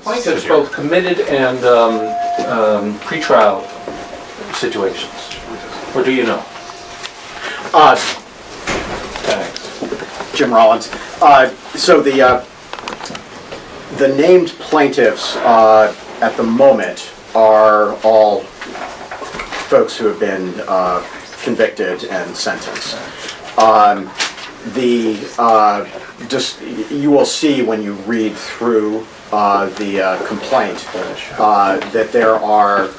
plaintiffs, both committed and pretrial situations? Or do you know? Thanks. Jim Rollins. So the named plaintiffs at the moment are all folks who have been convicted and sentenced. You will see when you read through the complaint that there are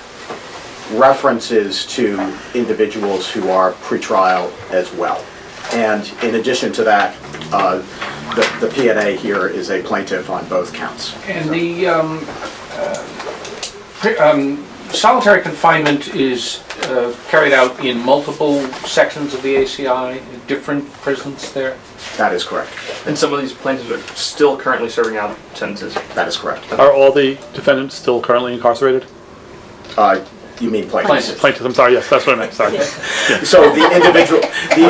references to individuals who are pretrial as well. And in addition to that, the P&A here is a plaintiff on both counts. And the solitary confinement is carried out in multiple sections of the ACI, different prisons there? That is correct. And some of these plaintiffs are still currently serving out sentences? That is correct. Are all the defendants still currently incarcerated? You mean plaintiffs? Plaintiffs, I'm sorry, yes, that's what I meant, sorry. Yeah. So the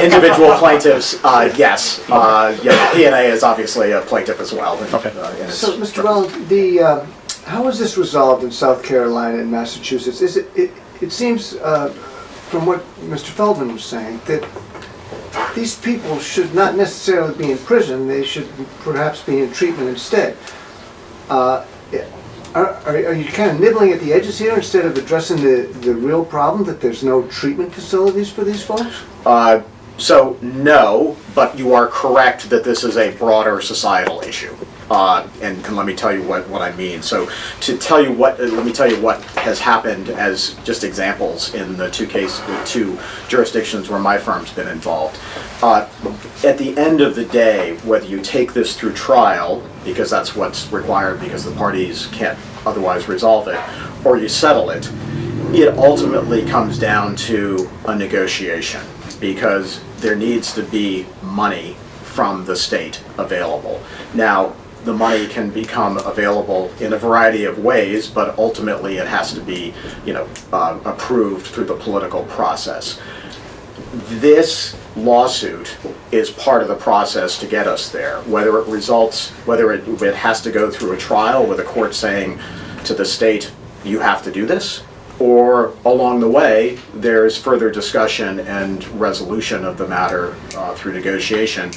individual plaintiffs, yes. The P&A is obviously a plaintiff as well. Okay. So, Mr. Rollins, how is this resolved in South Carolina and Massachusetts? It seems, from what Mr. Feldman was saying, that these people should not necessarily be in prison. They should perhaps be in treatment instead. Are you kind of nibbling at the edges here instead of addressing the real problem that there's no treatment facilities for these folks? So no, but you are correct that this is a broader societal issue. And let me tell you what I mean. So let me tell you what has happened as just examples in the two jurisdictions where my firm's been involved. At the end of the day, whether you take this through trial, because that's what's required because the parties can't otherwise resolve it, or you settle it, it ultimately comes down to a negotiation because there needs to be money from the state available. Now, the money can become available in a variety of ways, but ultimately it has to be, approved through the political process. This lawsuit is part of the process to get us there. Whether it has to go through a trial with a court saying to the state, you have to do this, or along the way, there's further discussion and resolution of the matter through negotiation.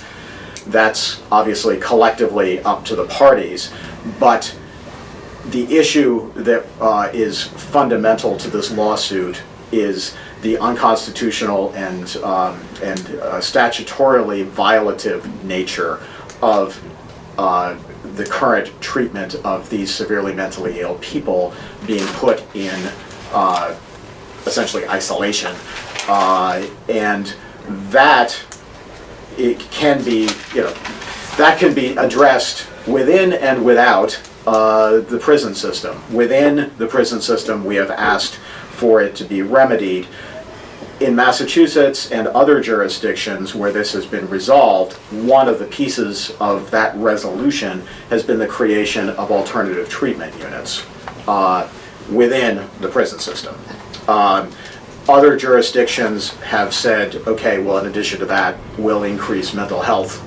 That's obviously collectively up to the parties, but the issue that is fundamental to this lawsuit is the unconstitutional and statutorily violative nature of the current treatment of these severely mentally ill people being put in essentially isolation, and that it can be, that can be addressed within and without the prison system. Within the prison system, we have asked for it to be remedied. In Massachusetts and other jurisdictions where this has been resolved, one of the pieces of that resolution has been the creation of alternative treatment units within the prison system. Other jurisdictions have said, okay, well, in addition to that, we'll increase mental health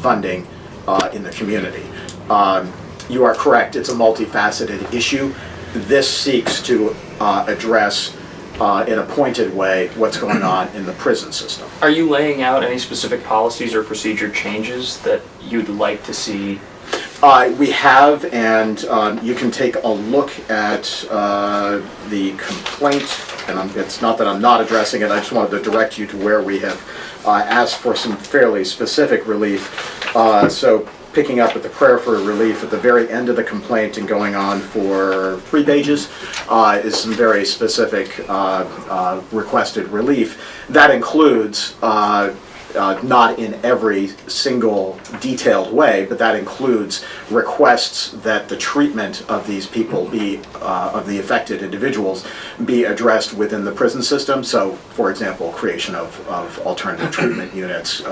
funding in the community. You are correct, it's a multifaceted issue. This seeks to address in a pointed way what's going on in the prison system. Are you laying out any specific policies or procedure changes that you'd like to see? We have, and you can take a look at the complaint, and it's not that I'm not addressing it, I just wanted to direct you to where we have asked for some fairly specific relief. So picking up at the prayer for relief at the very end of the complaint and going on for 3 pages is some very specific requested relief. That includes not in every single detailed way, but that includes requests that the treatment of these people be, of the affected individuals, be addressed within the prison system. So, for example, creation of alternative treatment units,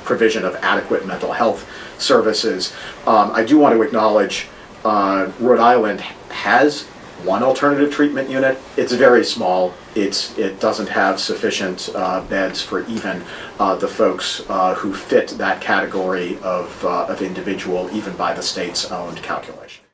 provision of adequate mental health services. I do want to acknowledge Rhode Island has one alternative treatment unit. It's very small. It doesn't have sufficient beds for even the folks who fit that category of individual, even by the state's own calculation.